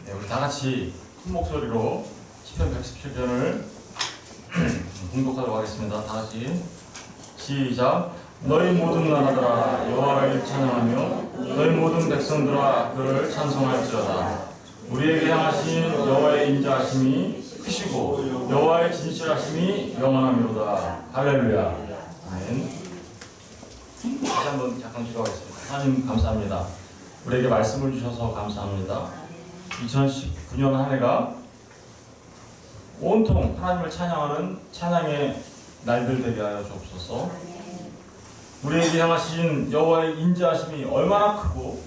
네, 우리 다 같이 큰 목소리로 시편 117편을 봉독하도록 하겠습니다. 다 같이 시작. 너희 모든 나라들아 여호와를 찬양하며 너희 모든 백성들아 그를 찬송할지어다. 우리에게 향하신 여호와의 인자하심이 크시고 여호와의 진실하심이 영원하미로다. 할렐루야. 아멘. 다시 한번 잠깐 기도하겠습니다. 하나님 감사합니다. 우리에게 말씀을 주셔서 감사합니다. 2019년 한 해가 온통 하나님을 찬양하는 찬양의 날들 되게 하여 주옵소서. 우리에게 향하신 여호와의 인자하심이 얼마나 크고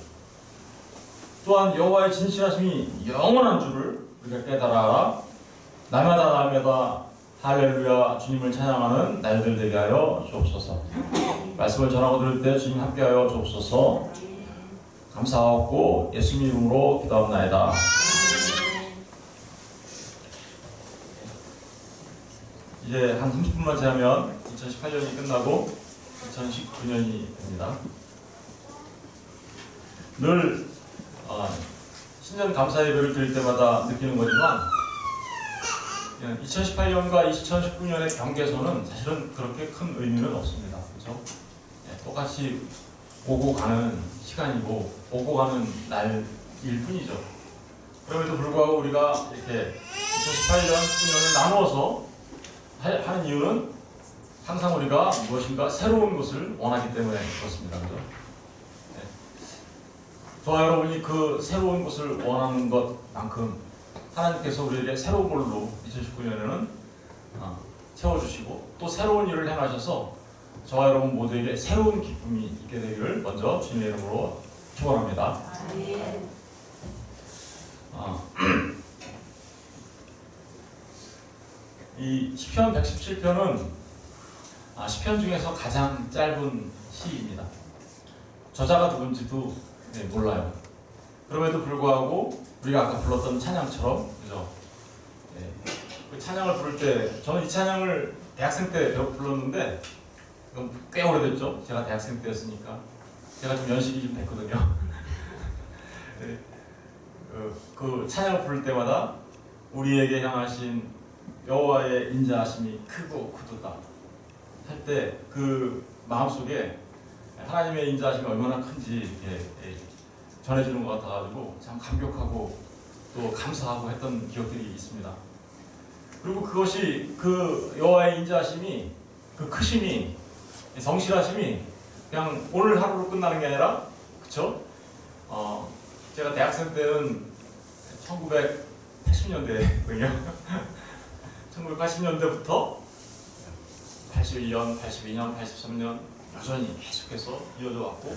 또한 여호와의 진실하심이 영원한 줄을 우리가 깨달아 날마다 할렐루야 주님을 찬양하는 날들 되게 하여 주옵소서. 말씀을 전하고 들을 때 주님 함께하여 주옵소서. 감사하고 예수님 이름으로 기도합나이다. 이제 한 30분만 지나면 2018년이 끝나고 2019년이 됩니다. 늘 신년 감사 예배를 드릴 때마다 느끼는 거지만 2018년과 2019년의 경계선은 사실은 그렇게 큰 의미는 없습니다. 그렇죠? 똑같이 오고 가는 시간이고 오고 가는 날일 뿐이죠. 그럼에도 불구하고 우리가 이렇게 2018년, 19년을 나누어서 하는 이유는 항상 우리가 무엇인가 새로운 것을 원하기 때문에 그렇습니다. 그렇죠? 저와 여러분이 그 새로운 것을 원하는 것만큼 하나님께서 우리에게 새로운 걸로 2019년에는 채워주시고 또 새로운 일을 행하셔서 저와 여러분 모두에게 새로운 기쁨이 있게 되기를 먼저 주님의 이름으로 축원합니다. 이 시편 117편은 시편 중에서 가장 짧은 시입니다. 저자가 누군지도 몰라요. 그럼에도 불구하고 우리가 아까 불렀던 찬양처럼, 그죠? 그 찬양을 부를 때 저는 이 찬양을 대학생 때 불렀는데 꽤 오래됐죠. 제가 대학생 때였으니까 제가 좀 연식이 좀 됐거든요. 그 찬양을 부를 때마다 우리에게 향하신 여호와의 인자하심이 크고 크도다 할 때 그 마음속에 하나님의 인자하심이 얼마나 큰지 이렇게 전해지는 것 같아가지고 참 감격하고 또 감사하고 했던 기억들이 있습니다. 그리고 그것이 그 여호와의 인자하심이 그 크심이 성실하심이 그냥 오늘 하루로 끝나는 게 아니라 그쵸? 제가 대학생 때는 1980년대거든요. 1980년대부터 81년, 82년, 83년 여전히 계속해서 이어져 왔고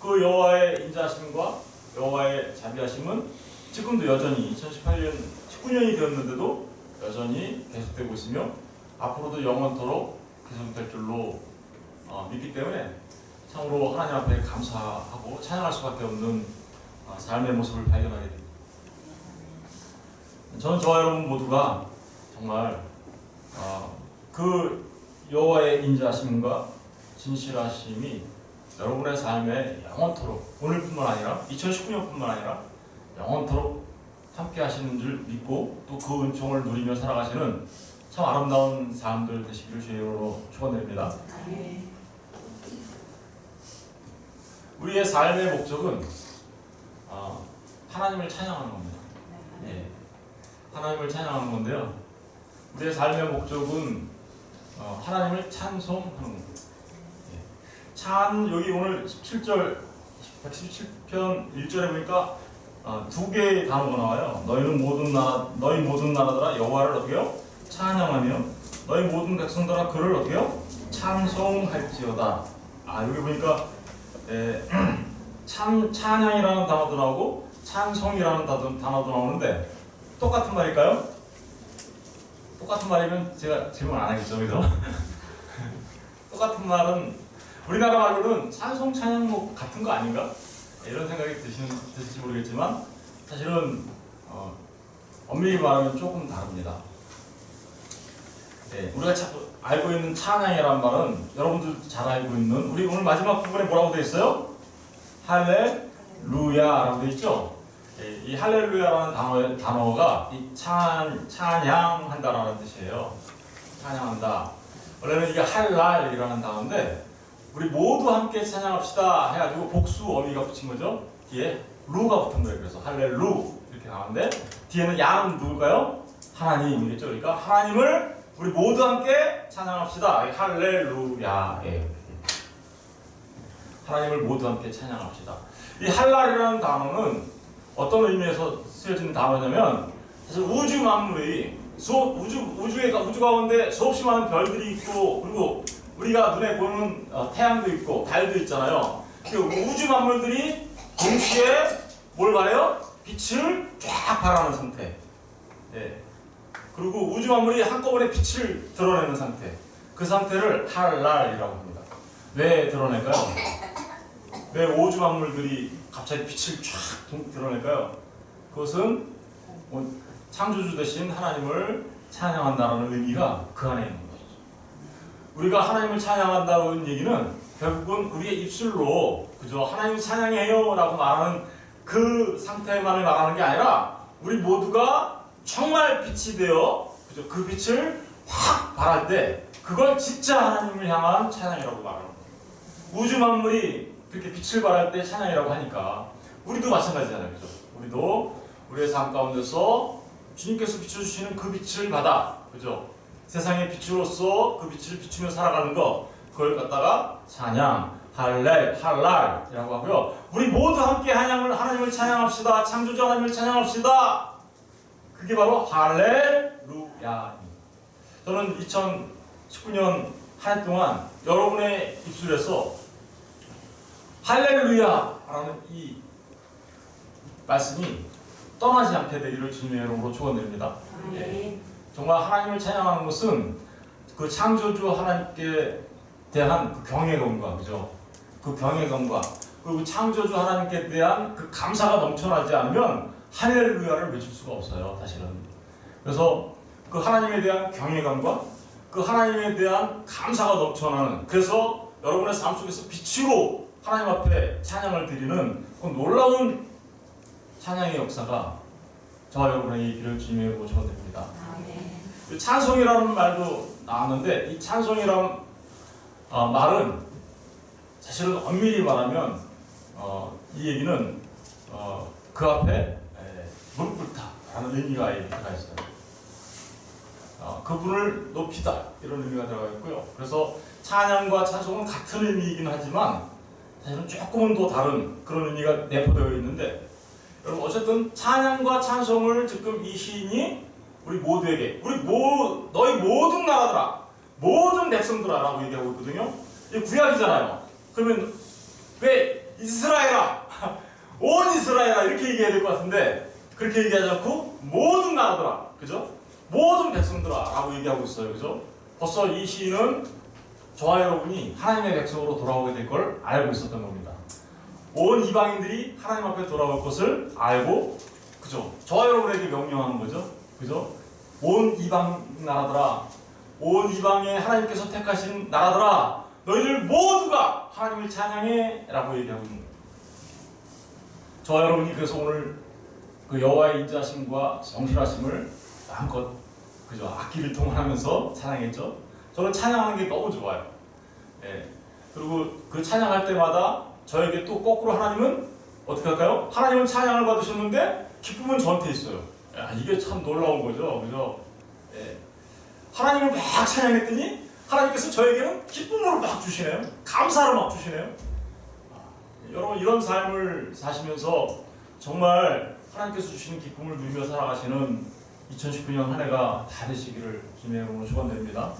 그 여호와의 인자하심과 여호와의 자비하심은 지금도 여전히 2018년, 19년이 되었는데도 여전히 계속되고 있으며 앞으로도 영원토록 계속될 줄로 믿기 때문에 참으로 하나님 앞에 감사하고 찬양할 수밖에 없는 삶의 모습을 발견하게 됩니다. 저는 저와 여러분 모두가 정말 그 여호와의 인자하심과 진실하심이 여러분의 삶에 영원토록 오늘뿐만 아니라 2019년뿐만 아니라 영원토록 함께 하시는 줄 믿고 또 그 은총을 누리며 살아가시는 참 아름다운 삶들 되시기를 주의 이름으로 축원드립니다. 우리의 삶의 목적은 하나님을 찬양하는 겁니다. 하나님을 찬양하는 건데요. 우리의 삶의 목적은 하나님을 찬송하는 겁니다. 여기 오늘 17절 117편 1절에 보니까 두 개의 단어가 나와요. 너희 모든 나라들아 여호와를 어떻게요? 찬양하며 너희 모든 백성들아 그를 어떻게요? 찬송할지어다. 여기 보니까 찬양이라는 단어도 나오고 찬송이라는 단어도 나오는데 똑같은 말일까요? 똑같은 말이면 제가 질문 안 하겠죠, 그죠? 똑같은 말은 우리나라 말로는 찬송, 찬양 같은 거 아닌가? 이런 생각이 드실지 모르겠지만 사실은 엄밀히 말하면 조금 다릅니다. 우리가 알고 있는 찬양이라는 말은 여러분들 잘 알고 있는 우리 오늘 마지막 부분에 뭐라고 되어 있어요? 할렐루야라고 되어 있죠? 이 할렐루야라는 단어가 이 찬양한다라는 뜻이에요. 찬양한다. 원래는 이게 할랄이라는 단어인데 우리 모두 함께 찬양합시다 해가지고 복수 어미가 붙인 거죠. 뒤에 루가 붙은 거예요. 그래서 할렐루 이렇게 나오는데 뒤에는 야는 누굴까요? 하나님이겠죠. 그러니까 하나님을 우리 모두 함께 찬양합시다. 할렐루야예요. 하나님을 모두 함께 찬양합시다. 이 할랄이라는 단어는 어떤 의미에서 쓰여진 단어냐면 사실 우주 만물이 우주 가운데 수없이 많은 별들이 있고 그리고 우리가 눈에 보는 태양도 있고 달도 있잖아요. 그 우주 만물들이 동시에 뭘 발해요? 빛을 쫙 발하는 상태. 예. 그리고 우주 만물이 한꺼번에 빛을 드러내는 상태. 그 상태를 할랄이라고 합니다. 왜 드러낼까요? 왜 우주 만물들이 갑자기 빛을 쫙 드러낼까요? 그것은 창조주 되신 하나님을 찬양한다는 의미가 그 안에 있는 거죠. 우리가 하나님을 찬양한다는 얘기는 결국은 우리의 입술로 그저 하나님 찬양해요 라고 말하는 그 상태만을 말하는 게 아니라 우리 모두가 정말 빛이 되어 그저 그 빛을 확 발할 때 그걸 진짜 하나님을 향한 찬양이라고 말하는 거예요. 우주 만물이 그렇게 빛을 발할 때 찬양이라고 하니까 우리도 마찬가지잖아요. 그죠? 우리도 우리의 삶 가운데서 주님께서 비춰주시는 그 빛을 받아 그죠? 세상의 빛으로서 그 빛을 비추며 살아가는 것 그걸 갖다가 찬양, 할랄이라고 하고요. 우리 모두 함께 하나님을 찬양합시다. 창조주 하나님을 찬양합시다. 그게 바로 할렐루야입니다. 저는 2019년 한 해 동안 여러분의 입술에서 할렐루야라는 이 말씀이 떠나지 않게 되기를 주님의 이름으로 축원드립니다. 예. 정말 하나님을 찬양하는 것은 그 창조주 하나님께 대한 그 경외감과 그죠? 그 경외감과 그리고 창조주 하나님께 대한 그 감사가 넘쳐나지 않으면 할렐루야를 외칠 수가 없어요, 사실은. 그래서 그 하나님에 대한 경외감과 그 하나님에 대한 감사가 넘쳐나는 그래서 여러분의 삶 속에서 빛으로 하나님 앞에 찬양을 드리는 그 놀라운 찬양의 역사가 저와 여러분에게 있기를 주님의 이름으로 축원드립니다. 찬송이라는 말도 나왔는데 이 찬송이라는 말은 사실은 엄밀히 말하면 이 얘기는 그 앞에 무릎 꿇다라는 의미가 들어가 있어요. 그분을 높이다 이런 의미가 들어가 있고요. 그래서 찬양과 찬송은 같은 의미이긴 하지만 사실은 조금은 더 다른 그런 의미가 내포되어 있는데 여러분 어쨌든 찬양과 찬송을 지금 이 시인이 우리 모두에게 너희 모든 나라들아 모든 백성들아 라고 얘기하고 있거든요. 이게 구약이잖아요. 그러면 왜 이스라엘아 온 이스라엘아 이렇게 얘기해야 될 것 같은데 그렇게 얘기하지 않고 모든 나라들아 그죠? 모든 백성들아 라고 얘기하고 있어요. 그죠? 벌써 이 시인은 저와 여러분이 하나님의 백성으로 돌아오게 될 걸 알고 있었던 겁니다. 온 이방인들이 하나님 앞에 돌아올 것을 알고 그죠? 저와 여러분에게 명령하는 거죠. 그죠? 온 이방 나라들아 온 이방에 하나님께서 택하신 나라들아 너희들 모두가 하나님을 찬양해 라고 얘기하고 있는 거예요. 저와 여러분이 그래서 오늘 그 여호와의 인자하심과 성실하심을 마음껏 그죠? 악기를 통하면서 찬양했죠. 저는 찬양하는 게 너무 좋아요. 예. 그리고 그 찬양할 때마다 저에게 또 거꾸로 하나님은 어떻게 할까요? 하나님은 찬양을 받으셨는데 기쁨은 저한테 있어요. 야, 이게 참 놀라운 거죠. 그죠? 예. 하나님을 막 찬양했더니 하나님께서 저에게는 기쁨으로 막 주시네요. 감사로 막 주시네요. 여러분 이런 삶을 사시면서 정말 하나님께서 주시는 기쁨을 누리며 살아가시는 2019년 한 해가 다 되시기를 주님의 이름으로 축원드립니다.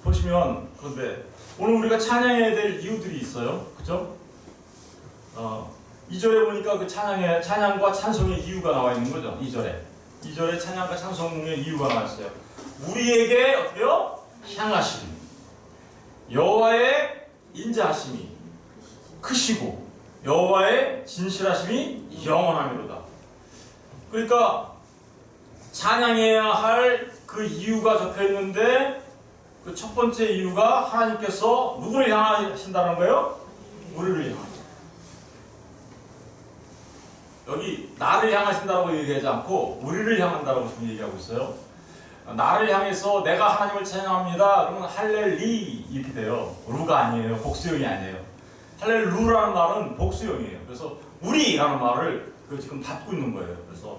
보시면 그런데 오늘 우리가 찬양해야 될 이유들이 있어요. 그죠? 2절에 보니까 그 찬양과 찬송의 이유가 나와 있는 거죠. 2절에 찬양과 찬송의 이유가 나와 있어요. 우리에게 어떻게요? 향하심 여호와의 인자하심이 크시고 여호와의 진실하심이 영원하미로다. 그러니까 찬양해야 할 그 이유가 적혀 있는데 그 첫 번째 이유가 하나님께서 누구를 향하신다는 거예요? 우리를 향하신다. 여기 나를 향하신다고 얘기하지 않고 우리를 향한다고 지금 얘기하고 있어요. 나를 향해서 내가 하나님을 찬양합니다. 그러면 할렐리 이렇게 돼요. 루가 아니에요. 복수형이 아니에요. 할렐루라는 말은 복수형이에요. 그래서 우리라는 말을 지금 받고 있는 거예요. 그래서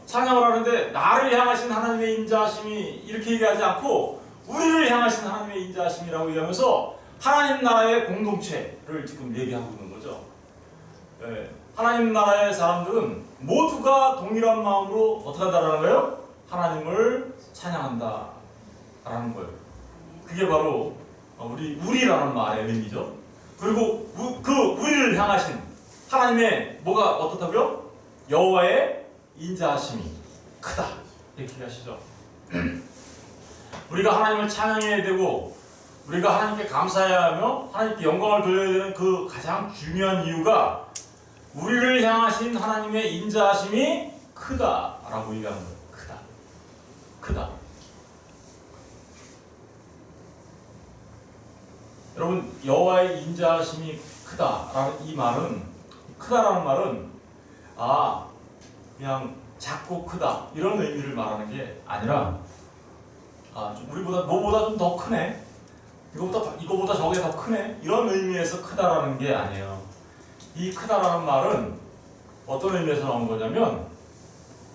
찬양을 하는데 나를 향하신 하나님의 인자하심이 이렇게 얘기하지 않고 우리를 향하신 하나님의 인자하심이라고 얘기하면서 하나님 나라의 공동체를 지금 얘기하고 있는 거죠. 네. 하나님 나라의 사람들은 모두가 동일한 마음으로 어떻게 한다라는 거예요? 하나님을 찬양한다 라는 거예요. 그게 바로 우리라는 말의 의미죠. 그리고 그 우리를 향하신 하나님의 뭐가 어떻다고요? 여호와의 인자하심이 크다 이렇게 하시죠. 우리가 하나님을 찬양해야 되고 우리가 하나님께 감사해야 하며 하나님께 영광을 돌려야 되는 그 가장 중요한 이유가 우리를 향하신 하나님의 인자하심이 크다라고 얘기하는 거예요. 크다. 여러분, 여호와의 인자하심이 크다라는 이 말은, 크다라는 말은 그냥 작고 크다 이런 의미를 말하는 게 아니라 좀 우리보다 너보다 좀 더 크네, 이거보다 저게 더 크네 이런 의미에서 크다라는 게 아니에요. 이 크다라는 말은 어떤 의미에서 나온 거냐면,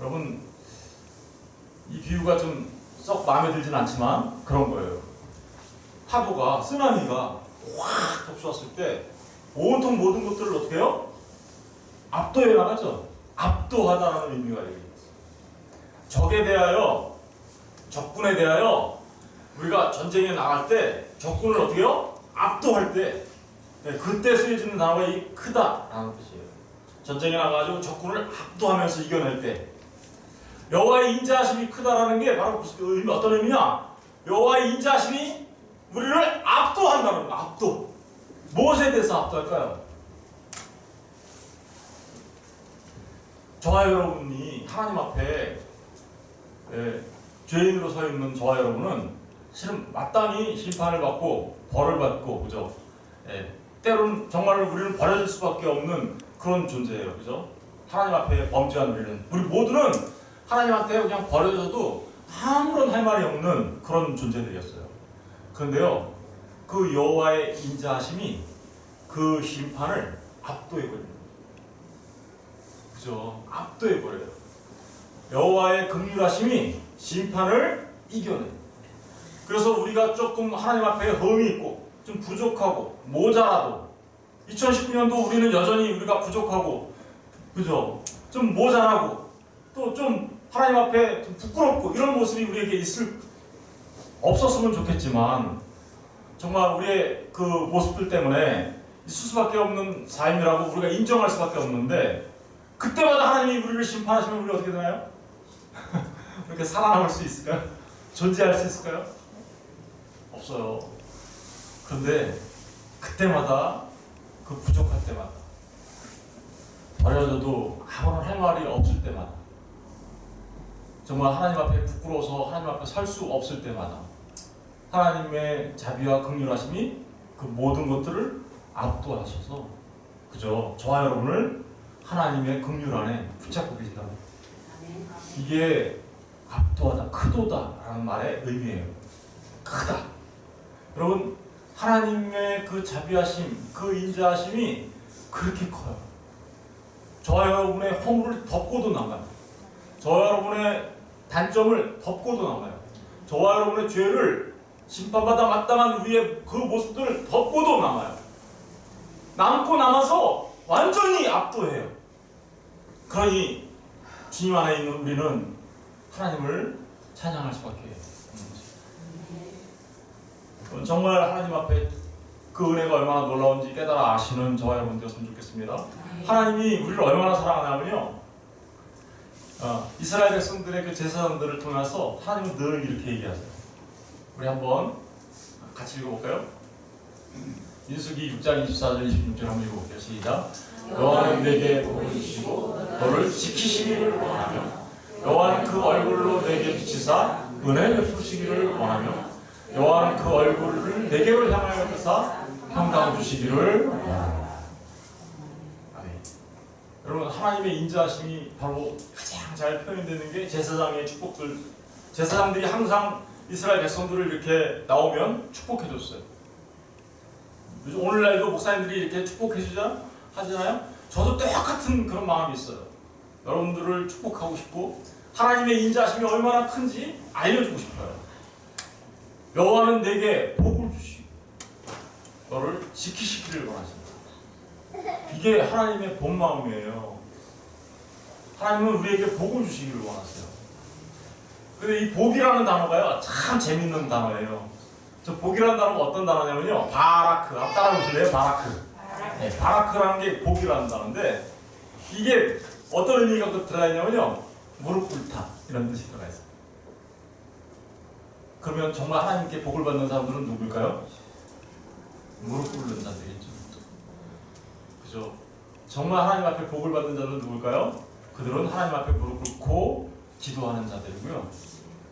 여러분 이 비유가 좀 썩 마음에 들진 않지만 그런 거예요. 파도가, 쓰나미가 확 덮쳐왔을 때 온통 모든 것들을 어떻게 해요? 압도해 나가죠. 압도하다라는 의미가 여기 있어요. 적군에 대하여 우리가 전쟁에 나갈 때 적군을 어떻게 해요? 압도할 때, 그때 쓰여지는 단어가 이 크다라는 뜻이에요. 전쟁에 나가가지고 적군을 압도하면서 이겨낼 때 여호와의 인자하심이 크다라는 게 바로 어떤 의미냐? 여호와의 인자하심이 우리를 압도한다는 거예요. 압도. 무엇에 대해서 압도할까요? 저와 여러분이 하나님 앞에 죄인으로 서 있는 저와 여러분은 실은 마땅히 심판을 받고 벌을 받고, 그죠? 때로는 정말 우리는 버려질 수밖에 없는 그런 존재예요, 그죠? 하나님 앞에 범죄한 우리 모두는 하나님한테 그냥 버려져도 아무런 할 말이 없는 그런 존재들이었어요. 그런데요, 그 여호와의 인자하심이 그 심판을 압도해버려요. 그죠? 압도해버려요. 여호와의 긍휼하심이 심판을 이겨내요. 그래서 우리가 조금 하나님 앞에 흠이 있고 좀 부족하고 모자라도 2019년도 우리는 여전히 우리가 부족하고, 그죠? 좀 모자라고 또 좀 하나님 앞에 좀 부끄럽고 이런 모습이 우리에게 없었으면 좋겠지만, 정말 우리의 그 모습들 때문에 있을 수밖에 없는 삶이라고 우리가 인정할 수밖에 없는데, 그때마다 하나님이 우리를 심판하시면 우리 어떻게 되나요? 이렇게 살아남을 수 있을까요? 존재할 수 있을까요? 없어요. 그런데 그때마다, 그 부족할 때마다, 버려져도 아무런 할 말이 없을 때마다, 정말 하나님 앞에 부끄러워서 하나님 앞에 설 수 없을 때마다 하나님의 자비와 긍휼하심이 그 모든 것들을 압도하셔서, 그죠? 저와 여러분을 하나님의 긍휼 안에 붙잡고 계시다. 이게 압도하다, 크도다라는 말의 의미예요. 크다. 여러분, 하나님의 그 자비하심, 그 인자하심이 그렇게 커요. 저와 여러분의 허물을 덮고도 남아요. 저와 여러분의 단점을 덮고도 남아요. 저와 여러분의 죄를 심판받아 마땅한 우리의 그 모습들을 덮고도 남아요. 남고 남아서 완전히 압도해요. 그러니 주님 안에 있는 우리는 하나님을 찬양할 수밖에 없는 거죠. 정말 하나님 앞에 그 은혜가 얼마나 놀라운지 깨달아 아시는 저와 여러분 되었으면 좋겠습니다. 하나님이 우리를 얼마나 사랑하냐면요, 이스라엘 백성들의 그 제사장들을 통해서 하나님은 늘 이렇게 얘기하세요. 우리 한번 같이 읽어볼까요? 민수기 6장 24절 26절 한번 읽어볼게요. 시작. 여호와는 내게 복을 주시고 너를 지키시기를 원하며, 여호와는 그 얼굴로 내게 비치사 은혜 베푸시기를 원하며, 여호와는 그 얼굴을 내게로 향하여 드사 평강 주시기를 원하며. 여러분, 하나님의 인자하심이 바로 가장 잘 표현되는 게 제사장의 축복들. 제사장들이 항상 이스라엘 백성들을 이렇게 나오면 축복해줬어요. 오늘날도 목사님들이 이렇게 하잖아요. 저도 똑같은 그런 마음이 있어요. 여러분들을 축복하고 싶고 하나님의 인자하심이 얼마나 큰지 알려주고 싶어요. 여호와는 내게 복을 주시고 너를 지키시기를 원하십니다. 이게 하나님의 본 마음이에요. 하나님은 우리에게 복을 주시기를 원하세요. 근데 이 복이라는 단어가요, 참 재밌는 단어예요. 저 복이라는 단어가 어떤 단어냐면요, 바라크. 한번 따라해보실래요? 바라크. 네, 바라크라는 게 복이라는 단어인데, 이게 어떤 의미가 들어가 있냐면요, 무릎 꿇다 이런 뜻이 들어가 있어요. 그러면 정말 하나님께 복을 받는 사람들은 누굴까요? 무릎 꿇는 자들이겠죠. 그죠? 정말 하나님 앞에 복을 받는 자들은 누굴까요? 그들은 하나님 앞에 무릎 꿇고 기도하는 자들이고요.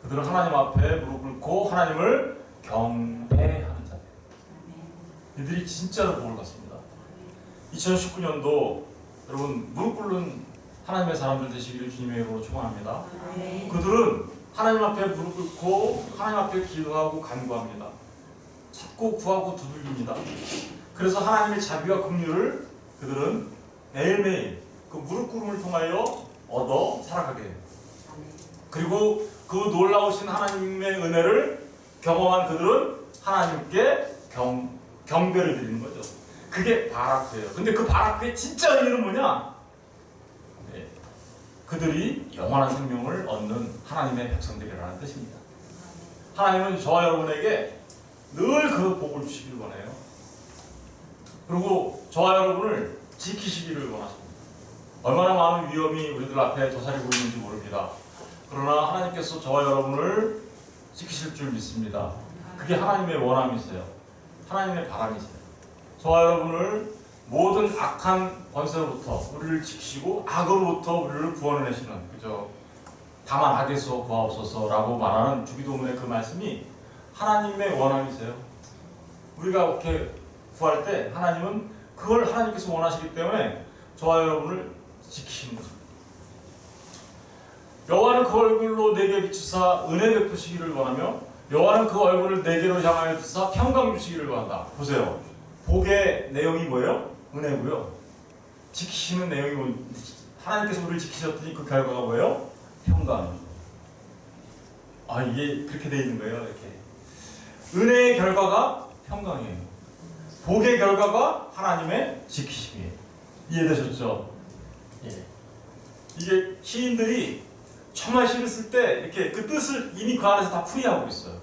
그들은 하나님 앞에 무릎 꿇고 하나님을 경배하는 자들. 이들이 진짜로 복을 받습니다. 2019년도 여러분 무릎 꿇는 하나님의 사람들 되시기를 주님의 이름으로 축원합니다. 그들은 하나님 앞에 무릎 꿇고 하나님 앞에 기도하고 간구합니다. 찾고 구하고 두들깁니다. 그래서 하나님의 자비와 긍휼을 그들은 매일매일 그 무릎 꿇음을 통하여 얻어 살아가게 됩니다. 그리고 그 놀라우신 하나님의 은혜를 경험한 그들은 하나님께 경배를 드리는 거죠. 그게 바라크예요. 근데 그 바라크의 진짜 의미는 뭐냐? 네, 그들이 영원한 생명을 얻는 하나님의 백성들이라는 뜻입니다. 하나님은 저와 여러분에게 늘 그 복을 주시기를 원해요. 그리고 저와 여러분을 지키시기를 원하십니다. 얼마나 많은 위험이 우리들 앞에 도사리고 있는지 모릅니다. 그러나 하나님께서 저와 여러분을 지키실 줄 믿습니다. 그게 하나님의 원함이세요. 하나님의 바람이세요. 저와 여러분을 모든 악한 권세로부터 우리를 지키시고 악으로부터 우리를 구원해내시는, 그죠? 다만 악에서 구하옵소서라고 말하는 주기도문의 그 말씀이 하나님의 원함이세요. 우리가 이렇게 구할 때 하나님은 그걸 하나님께서 원하시기 때문에 저와 여러분을 지키시는 거죠. 여호와는 그 얼굴로 내게 비추사 은혜 베푸시기를 원하며 여호와는 그 얼굴을 내게로 향하여 드사 평강 주시기를 원한다. 보세요. 복의 내용이 뭐예요? 은혜고요. 지키시는 내용이 하나님께서 우리를 지키셨더니 그 결과가 뭐예요? 평강입니다. 아, 이게 그렇게 돼 있는 거예요. 이렇게 은혜의 결과가 평강이에요. 복의 결과가 하나님의 지키심이에요. 이해되셨죠? 예. 이게 시인들이 정말 시를 쓸 때 이렇게 그 뜻을 이미 그 안에서 다 풀이하고 있어요.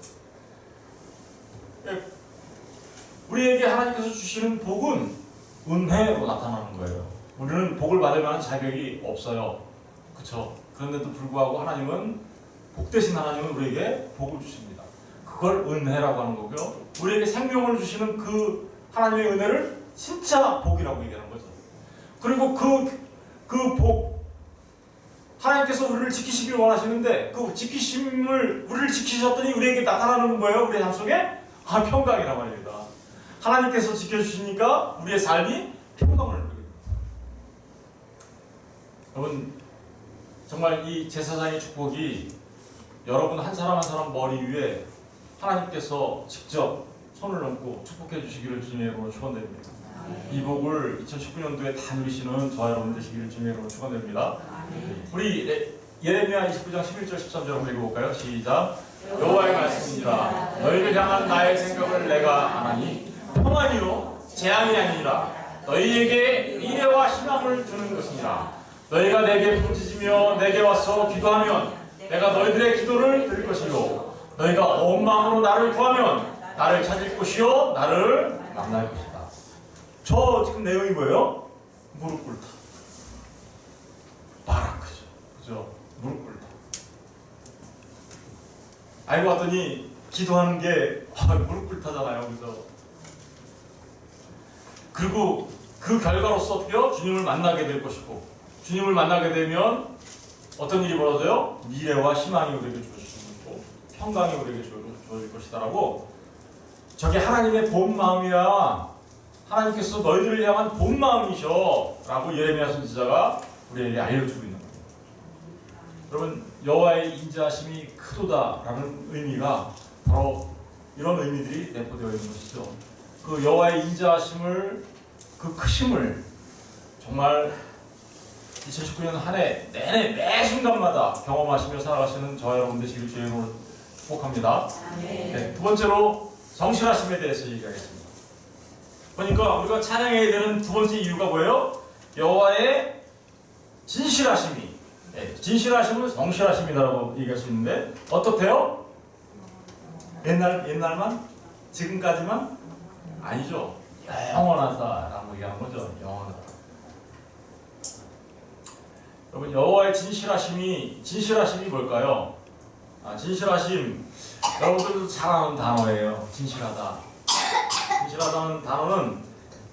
예. 우리에게 하나님께서 주시는 복은 은혜로 나타나는 거예요. 우리는 복을 받을 만한 자격이 없어요. 그렇죠? 그런데도 불구하고 하나님은, 복 대신 하나님은 우리에게 복을 주십니다. 그걸 은혜라고 하는 거고요. 우리에게 생명을 주시는 그 하나님의 은혜를 진짜 복이라고 얘기하는 거죠. 그리고 그 복, 하나님께서 우리를 지키시기를 원하시는데 그 지키심을, 우리를 지키셨더니 우리에게 나타나는 건 뭐예요? 우리의 삶 속에? 평강이란 말입니다. 하나님께서 지켜주시니까 우리의 삶이 평강을 누리게 됩니다. 여러분, 정말 이 제사장의 축복이 여러분 한 사람 한 사람 머리 위에 하나님께서 직접 손을 얹고 축복해 주시기를 주님의 이름으로 축원드립니다. 이 복을 2019년도에 다 누리시는 저와 여러분 되시기를 주님의 이름으로 축원드립니다. 우리 예레미야 29장 11절 13절 한번 읽어볼까요? 시작. 여호와의 말씀입니다. 너희를 향한 나의 생각을 내가 아나니 평안이요 재앙이 아니라 너희에게 미래와 희망을 주는 것이니라. 너희가 내게 부르짖으며 내게 와서 기도하면 내가 너희들의 기도를 들을 것이요 너희가 온 마음으로 나를 구하면 나를 찾을 것이요 나를 만날 것이다. 저 지금 내용이 뭐예요? 무릎 꿇다. 바라크죠. 그죠? 무릎 꿇다. 알고 봤더니 기도하는 게 무릎 꿇다잖아요. 그죠? 그리고 그 결과로서 어떻게요? 주님을 만나게 될 것이고, 주님을 만나게 되면 어떤 일이 벌어져요? 미래와 희망이 우리에게 주어지고 평강이 우리에게 주어질 것이다라고. 저게 하나님의 본 마음이야. 하나님께서 너희들을 향한 본 마음이셔 라고 예레미야 선지자가 우리에게 알려주고 있는 거예요. 여러분, 여호와의 인자하심이 크도다 라는 의미가 바로 이런 의미들이 내포되어 있는 것이죠. 그 여호와의 인자하심을, 그 크심을 정말 2019년 한 해 내내 매 순간마다 경험하시며 살아가시는 저와 여러분들 되시길 주의 이름으로 축복합니다. 네, 두 번째로 성실하심에 대해서 얘기하겠습니다. 그러니까 우리가 찬양해야 되는 두 번째 이유가 뭐예요? 여호와의 진실하심이, 네, 진실하심은 성실하심이라고 얘기할 수 있는데 어떻대요? 옛날만? 지금까지만? 아니죠. 영원하다라고 얘기하는 거죠. 영원하다. 여러분, 여호와의 진실하심이 뭘까요? 진실하심, 여러분들도 잘 아는 단어예요. 진실하다. 진실하다는 단어는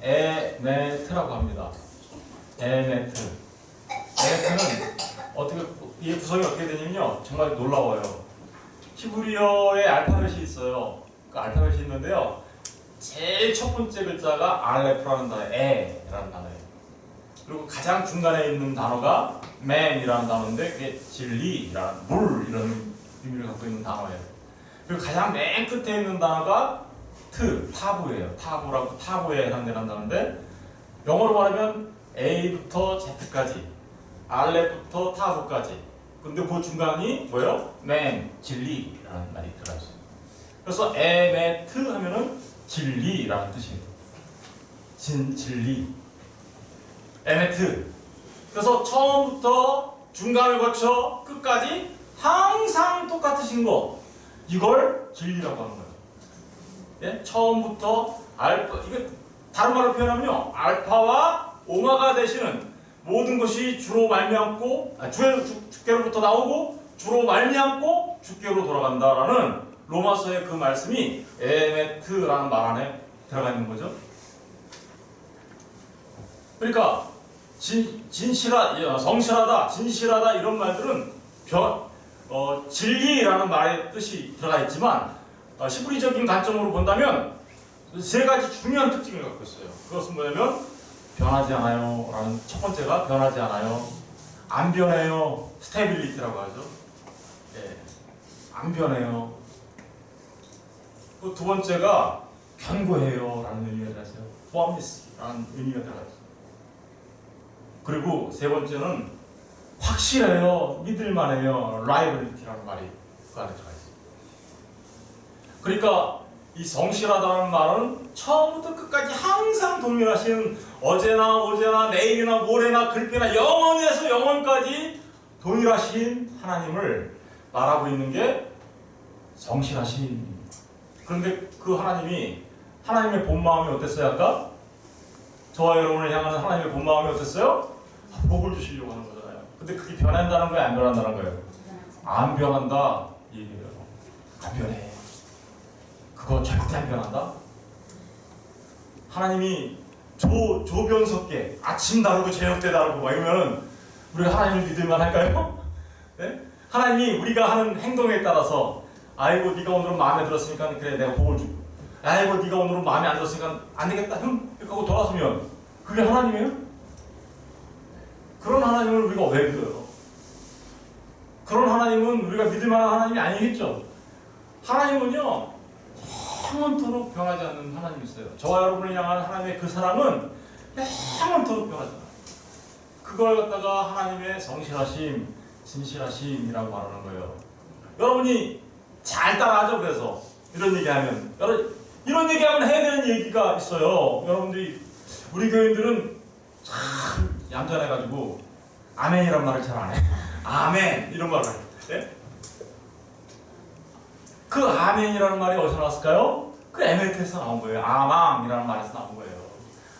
에메트라고 합니다. 에메트는 이 구성이 어떻게 되냐면요, 정말 놀라워요. 히브리어의 알파벳이 있어요. 그 알파벳이 있는데요, 제일 첫 번째 글자가 알레프라는 단어, 에라는 단어예요. 그리고 가장 중간에 있는 단어가 맨이라는 단어인데 그게 진리라는, 물 이런 의미를 갖고 있는 단어예요. 그리고 가장 맨 끝에 있는 단어가 타부예요. 타부에 해당되는 단어인데, 영어로 말하면 A부터 Z까지, 알레부터 타부까지. 근데 그 중간이 뭐예요? 맨, 진리라는 말이 들어있어요. 그래서 에메트 하면은 진리라는 뜻이에요. 진리. 에메트. 그래서 처음부터 중간을 거쳐 끝까지 항상 똑같으신 거, 이걸 진리라고 하는 거예요. 예? 처음부터 알파, 이게 다른 말로 표현하면요, 알파와 오마가 되시는 모든 것이 주로 말미암고, 주께로부터 나오고 주로 말미암고 주께로 돌아간다라는 로마서의 그 말씀이 에메트라는 말 안에 들어가 있는 거죠. 그러니까 성실하다, 진실하다 이런 말들은 진리라는 말의 뜻이 들어가 있지만, 시브리적인 관점으로 본다면 세 가지 중요한 특징을 갖고 있어요. 그것은 뭐냐면 변하지 않아요 라는 첫 번째가 변하지 않아요. 안 변해요. 스테빌리티라고 하죠. 예, 안 변해요. 그 두 번째가 견고해요 라는 의미가 들어있어요. firmness 라는 의미가 들어있어요. 그리고 세 번째는 확실해요. 믿을만해요. reliability라는 말이 그 안에 들어가 있어요. 그러니까 이 성실하다는 말은 처음부터 끝까지 항상 동일하신, 어제나 내일이나 모레나 글빼나 영원에서 영원까지 동일하신 하나님을 말하고 있는 게 성실하신. 그런데 그 하나님의 본 마음이 어땠어요? 아까 저와 여러분을 향하는 하나님의 본 마음이 어땠어요? 복을 주시려고 하는 거잖아요. 근데 그게 변한다는 거예요? 안 변한다는 거예요? 안 변한다 이 얘기예요. 안 변해. 그거 절대 안 변한다. 하나님이 조변석계 아침 다르고 저녁 때 다르고 막 이러면 우리가 하나님을 믿을만 할까요? 네? 하나님이 우리가 하는 행동에 따라서, 아이고 네가 오늘은 마음에 들었으니까 그래 내가 복을 주고, 아이고 네가 오늘은 마음에 안 들었으니까 안 되겠다 이렇게 하고 돌아서면 그게 하나님이에요? 그런 하나님을 우리가 왜 믿어요? 그런 하나님은 우리가 믿을 만한 하나님이 아니겠죠. 하나님은요 영원토록 변하지 않는 하나님이세요. 저와 여러분을 향한 하나님의 그 사랑은 영원토록 변하지 않아요. 그걸 갖다가 하나님의 성실하심, 진실하심이라고 말하는 거예요. 여러분이 잘 따라하죠. 그래서 이런 얘기하면, 이런 얘기하면 해야 되는 얘기가 있어요. 여러분들이, 우리 교인들은 참 얌전해가지고 아멘이란 말을 잘 안 해. 아멘 이런 말을 해요. 네? 그 아멘이라는 말이 어디서 나왔을까요? 그 에메트에서 나온 거예요. 아망이라는 말에서 나온 거예요.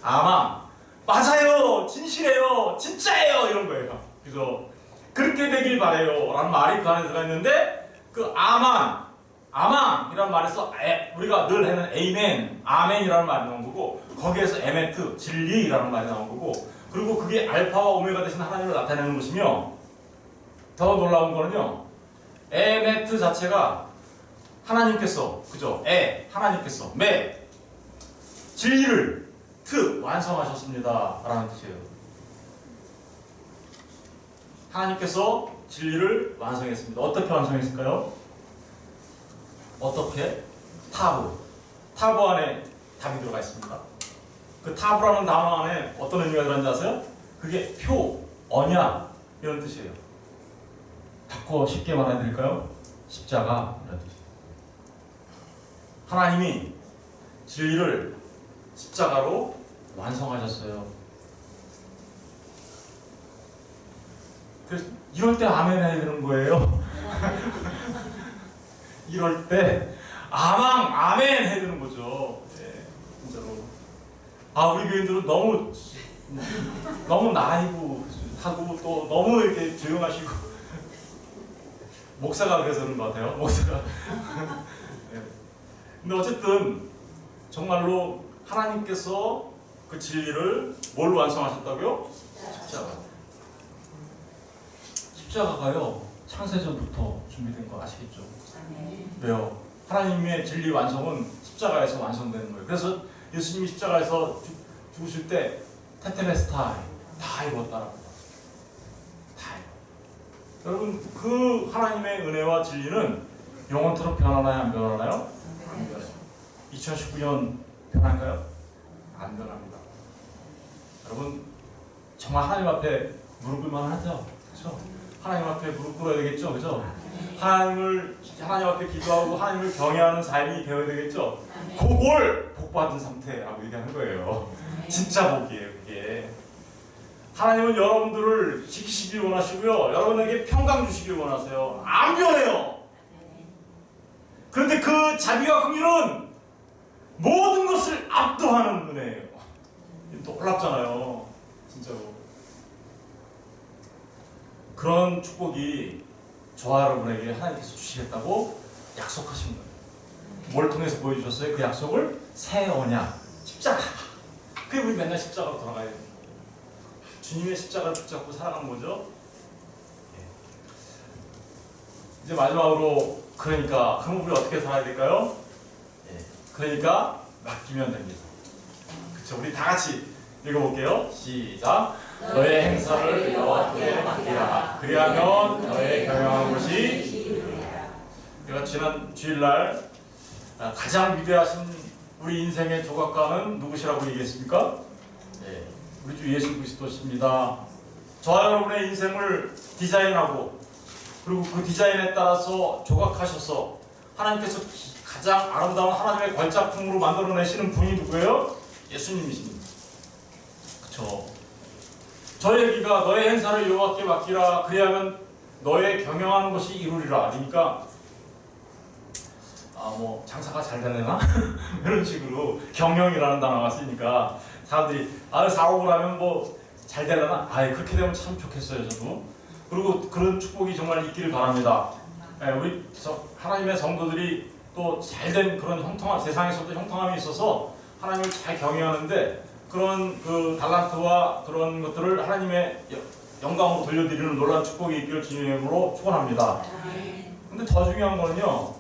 아망, 맞아요, 진실해요, 진짜예요 이런 거예요. 그래서 그렇게 되길 바래요 라는 말이 그 안에 들어가 있는데, 그 아망이라는 말에서 우리가 늘 하는 에이멘, 아멘이라는 말이 나온 거고, 거기에서 에메트, 진리라는 말이 나온 거고, 그리고 그게 알파와 오메가 되신 하나님을 나타내는 것이며, 더 놀라운 거는요, 에메트 자체가 하나님께서, 그죠? 하나님께서 진리를 완성하셨습니다 라는 뜻이에요. 하나님께서 진리를 완성했습니다. 어떻게 완성했을까요? 어떻게? 타브 안에 답이 들어가 있습니다. 그 타브라는 단어 안에 어떤 의미가 들어있는지 아세요? 그게 표, 언약 이런 뜻이에요. 바꿔 쉽게 말해드릴까요? 십자가 이런 뜻이에요. 하나님이 진리를 십자가로 완성하셨어요. 그래서 이럴 때 아멘 해야 되는 거예요. 이럴 때 아멘 해야 되는 거죠. 네, 진짜로. 우리 교인들은 너무 나이고 하고 또 너무 이렇게 조용하시고 목사가 그래서 그런 것 같아요. 목사가. 네. 근데 어쨌든 정말로 하나님께서 그 진리를 뭘로 완성하셨다고요? 십자가가요 창세전부터 준비된 거 아시겠죠? 왜요? 하나님의 진리 완성은 십자가에서 완성되는 거예요. 그래서 예수님이 십자가에서 죽으실 때 테텔레스타이 다 이뤘다라고. 다 이뤘. 여러분 그 하나님의 은혜와 진리는 영원토록 변하나요? 안 변하나요? 안 변해요. 2019년 변할까요? 안 변합니다. 여러분 정말 하나님 앞에 무릎 꿇만 하죠? 그렇죠? 하나님 앞에 무릎 꿇어야 되겠죠? 그죠? 하나님 앞에 기도하고 하나님을 경외하는 삶이 되어야 되겠죠? 그걸 복받은 상태라고 얘기하는 거예요. 진짜 복이에요, 그게. 하나님은 여러분들을 지키시길 원하시고요. 여러분에게 평강 주시길 원하세요. 안 변해요. 그런데 그 자비와 긍휼은 모든 것을 압도하는 은혜예요. 놀랍잖아요. 진짜로. 그런 축복이 저와 여러분에게 하나님께서 주시겠다고 약속하신 거예요. 뭘 통해서 보여주셨어요? 그 약속을 새 언약, 십자가. 그게 우리 맨날 십자가로 돌아가야 돼요. 주님의 십자가를 붙잡고 살아가는 거죠. 이제 마지막으로 그럼 우리 어떻게 살아야 될까요? 그러니까 맡기면 됩니다. 그렇죠? 우리 다 같이 읽어볼게요. 시작. 너의 행사를 여호와께 맡기라. 그리하면 너의 경영한 것이 내가 지난 주일날 가장 위대하신 우리 인생의 조각가는 누구시라고 얘기했습니까? 우리 주 예수 그리스도십니다. 저와 여러분의 인생을 디자인하고 그리고 그 디자인에 따라서 조각하셔서 하나님께서 가장 아름다운 하나님의 걸작품으로 만들어내시는 분이 누구예요? 예수님이십니다. 그렇죠? 저의 기가 너의 행사를 여호와께 맡기라. 그리하면 너의 경영하는 것이 이루리라. 그러니까 장사가 잘 되려나? 이런 식으로 경영이라는 단어가 쓰니까 사람들이 사업을 하면 잘 되려나? 그렇게 되면 참 좋겠어요, 저도. 그리고 그런 축복이 정말 있기를 바랍니다. 우리 하나님의 성도들이 또 잘된 그런 세상에서도 형통함이 있어서 하나님을 잘 경영하는데 그런 그 달란트와 그런 것들을 하나님의 영광으로 돌려드리는 놀라운 축복이 있기를 주님으로 축원합니다. 근데 더 중요한 거는요.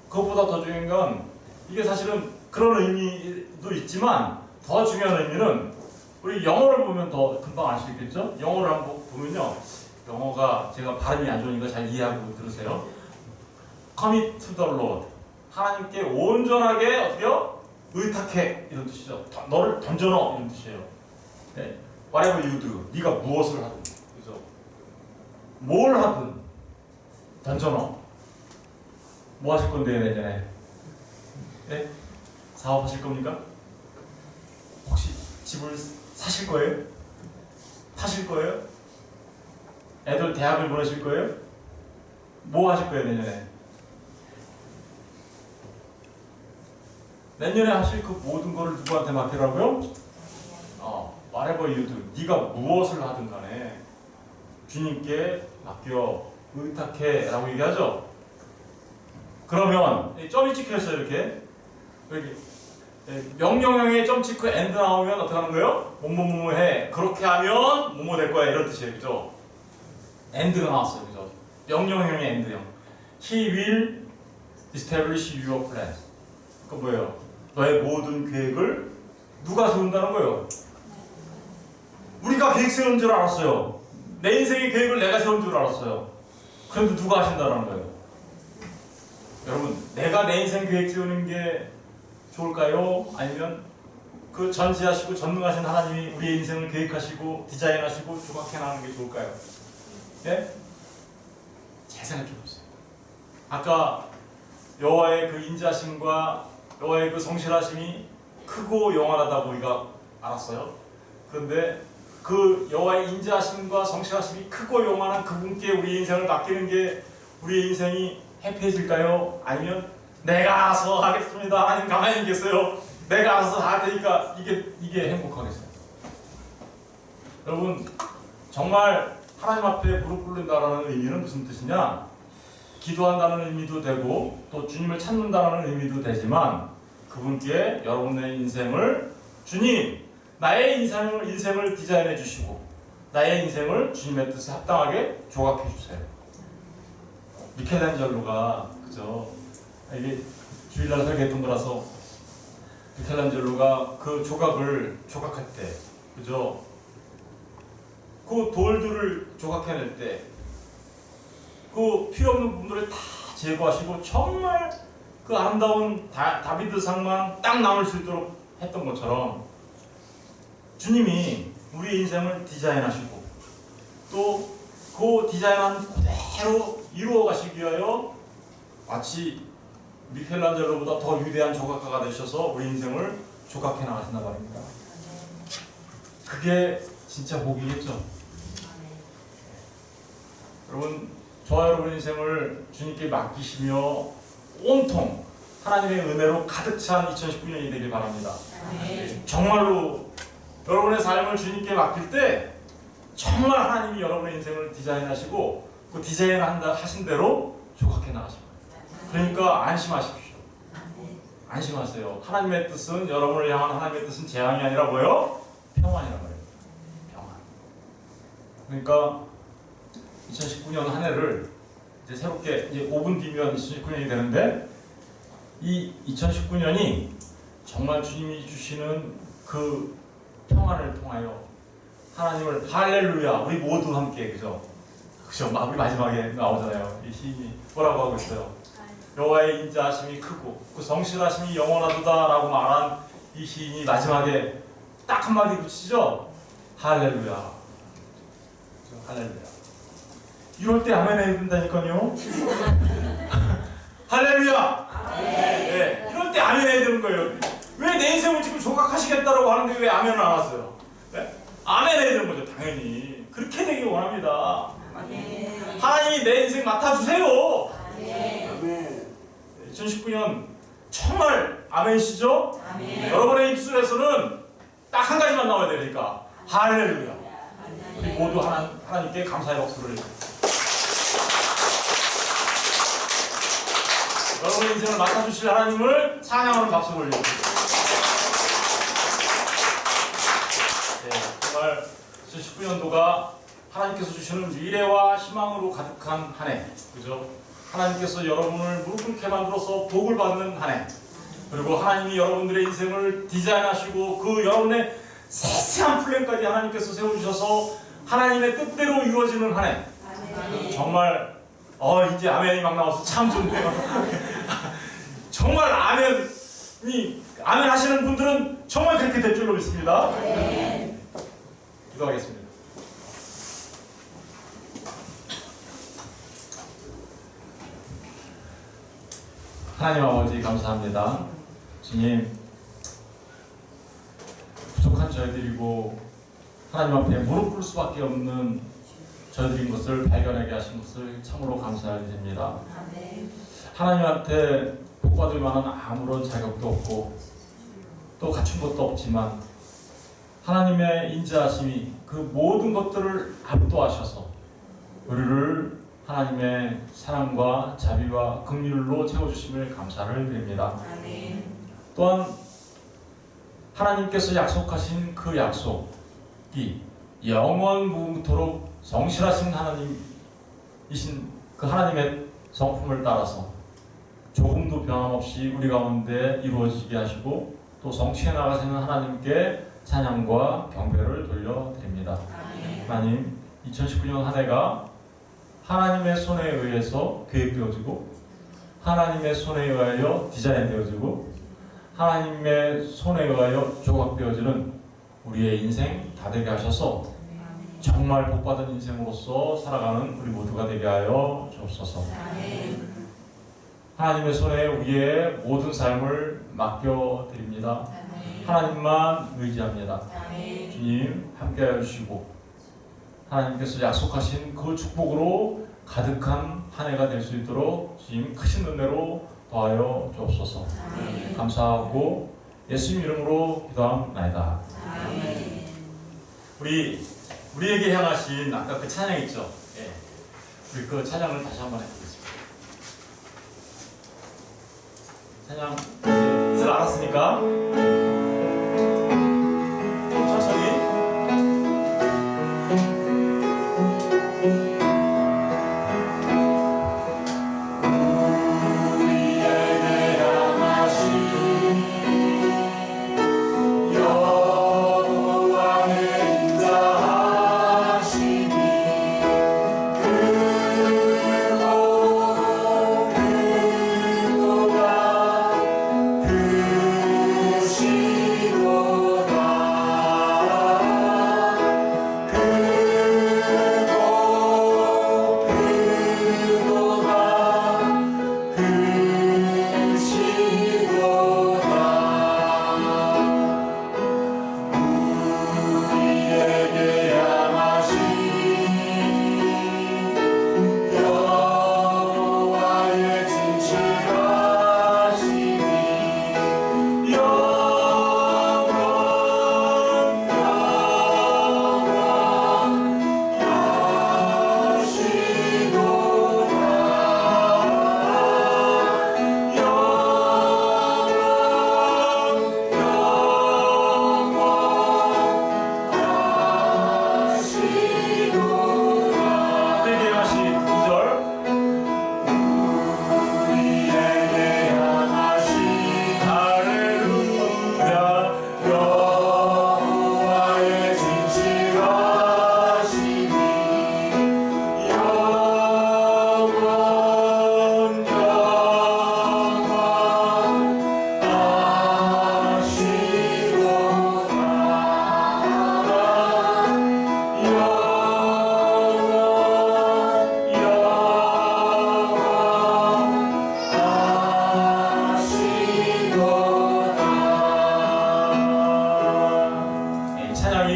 그것보다 더 중요한 건 이게 사실은 그런 의미도 있지만 더 중요한 의미는 우리 영어를 보면 더 금방 알 수 있겠죠? 영어를 한번 보면요. 영어가 제가 발음이 안 좋으니까 잘 이해하고 들으세요. Commit to the Lord. 하나님께 온전하게 어떻게요? 의탁해 이런 뜻이죠. 너를 던져넣어 이런 뜻이에요. 네. Whatever you do, 네가 무엇을 하든, 그죠? 뭘 하든 던져넣어. 뭐 하실 건데요 내년에? 네? 사업하실 겁니까? 혹시 집을 사실 거예요? 파실 거예요? 애들 대학을 보내실 거예요? 뭐 하실 거예요 내년에? 내년에 하실 그 모든 거를 누구한테 맡기라고요? whatever you do. 네가 무엇을 하든 간에 주님께 맡겨 의탁해 라고 얘기하죠. 그러면 점이 찍혀있어요 이렇게. 여기 명령형에 점 찍고 and 나오면 어떻게 하는 거예요? 뭐뭐뭐 해. 그렇게 하면 뭐뭐 될 거야 이런 뜻이에요. 그죠? and가 나왔어요. 그죠? 명령형의 and형. He will establish your plans. 그 뭐예요? 너의 모든 계획을 누가 세운다는 거예요? 우리가 계획 세운 줄 알았어요. 내 인생의 계획을 내가 세운 줄 알았어요. 그런데 누가 하신다는 거예요? 여러분, 내가 내 인생 계획 세우는 게 좋을까요? 아니면 그 전지하시고 전능하신 하나님이 우리의 인생을 계획하시고 디자인하시고 조각해 나가는 게 좋을까요? 예? 잘 생각해 보세요. 아까 여호와의 그 인자심과 여호와의 그 성실하심이 크고 영원하다고 우리가 알았어요. 그런데 그 여호와의 인자심과 성실하심이 크고 영원한 그분께 우리 인생을 맡기는 게 우리의 인생이 해피해질까요? 아니면 내가 알아서 하겠습니다. 하나님 가만히 계세요. 내가 알아서 다 할 테니까 이게 행복하겠어요. 여러분, 정말 하나님 앞에 무릎 꿇는다는 의미는 무슨 뜻이냐? 기도한다는 의미도 되고 또 주님을 찾는다는 의미도 되지만 그분께 여러분의 인생을 주님, 나의 인생을 디자인해 주시고 나의 인생을 주님의 뜻에 합당하게 조각해 주세요. 미켈란젤로가 그죠? 이게 주일날 설교했던 거라서 미켈란젤로가 그 조각을 조각할 때 그죠? 그 돌들을 조각해낼 때 그 필요 없는 부분들을 다 제거하시고 정말 그 아름다운 다비드 상만 딱 남을 수 있도록 했던 것처럼 주님이 우리의 인생을 디자인하시고 또 그 디자인한 그대로 이루어 가시기 위하여 마치 미켈란젤로보다 더 위대한 조각가가 되셔서 우리 인생을 조각해 나가신단 말입니다. 그게 진짜 복이겠죠. 여러분, 저와 여러분의 인생을 주님께 맡기시며 온통 하나님의 은혜로 가득 찬 2019년이 되길 바랍니다. 정말로 여러분의 삶을 주님께 맡길 때 정말 하나님이 여러분의 인생을 디자인하시고 그 디자인하신 대로 조각해 나가십니다. 그러니까 안심하십시오. 안심하세요. 하나님의 뜻은, 여러분을 향한 하나님의 뜻은 재앙이 아니라 뭐예요? 평안이란 말이에요. 평안. 그러니까 2019년 한 해를 이제 새롭게 이제 5분 뒤면 2019년이 되는데 이 2019년이 정말 주님이 주시는 그 평안을 통하여 하나님을 할렐루야 우리 모두 함께 그죠? 우리 마지막에 나오잖아요. 이 시인이 뭐라고 하고 있어요? 여호와의 인자하심이 크고 그 성실하심이 영원하도다라고 말한 이 시인이 마지막에 딱 한마디 붙이죠? 할렐루야. 할렐루야. 이럴 때 아멘 해야 된다니까요. 할렐루야. 네, 이럴 때 아멘 해야 되는 거예요. 왜 내 인생을 지금 조각하시겠다라고 하는데 왜 아멘을 안 하세요? 네? 아멘 해야 되는 거죠. 당연히 그렇게 되길 원합니다. 하나님이 내 인생 맡아주세요. 2019년 정말 아멘이시죠? 여러분의 입술에서는 딱 한 가지만 나와야 되니까 할렐루야. 우리 모두 하나님께 감사의 박수를 여러분의 인생을 맡아주실 하나님을 찬양하는 박수를 올려주십시오. 네, 정말 2019년도가 하나님께서 주시는 미래와 희망으로 가득한 한 해, 그죠? 하나님께서 여러분을 무릎 꿇게 만들어서 복을 받는 한 해, 그리고 하나님이 여러분들의 인생을 디자인하시고 그 여러분의 세세한 플랜까지 하나님께서 세워주셔서 하나님의 뜻대로 이루어지는 한 해. 정말 이제 아멘이 막 나와서 참 좋네요. 정말 아멘 하시는 분들은 정말 그렇게 될 줄로 믿습니다. 기도하겠습니다. 하나님 아버지 감사합니다. 주님, 부족한 저희들이고 하나님 앞에 무릎 꿇을 수밖에 없는 저희들인 것을 발견하게 하신 것을 참으로 감사드립니다. 하나님한테 복받을 만한 아무런 자격도 없고 또 갖춘 것도 없지만 하나님의 인자하심이 그 모든 것들을 압도하셔서 우리를 하나님의 사랑과 자비와 긍휼로 채워주심을 감사를 드립니다. 또한 하나님께서 약속하신 그 약속이 영원 무궁토록 성실하신 하나님이신 그 하나님의 성품을 따라서 조금도 변함없이 우리 가운데 이루어지게 하시고 또 성취해 나가시는 하나님께 찬양과 경배를 돌려드립니다. 하나님, 2019년 한 해가 하나님의 손에 의해서 계획되어지고 하나님의 손에 의하여 디자인되어지고 하나님의 손에 의하여 조각되어지는 우리의 인생 다 되게 하셔서 정말 복받은 인생으로서 살아가는 우리 모두가 되게 하여 주옵소서. 하나님의 손에 우리의 모든 삶을 맡겨드립니다. 하나님만 의지합니다. 주님 함께하여 주시고 하나님께서 약속하신 그 축복으로 가득한 한 해가 될 수 있도록 주님 크신 은혜로 더하여 주옵소서. 감사하고 예수님 이름으로 기도합나이다. 우리에게 향하신 아까 그 찬양 있죠? 예. 우리 그 찬양을 다시 한번 해보겠습니다. 찬양 잘 알았으니까 천천히.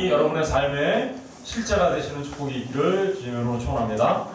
여러분의 삶에 실제가 되시는 축복이 있기를 주님으로 축원합니다.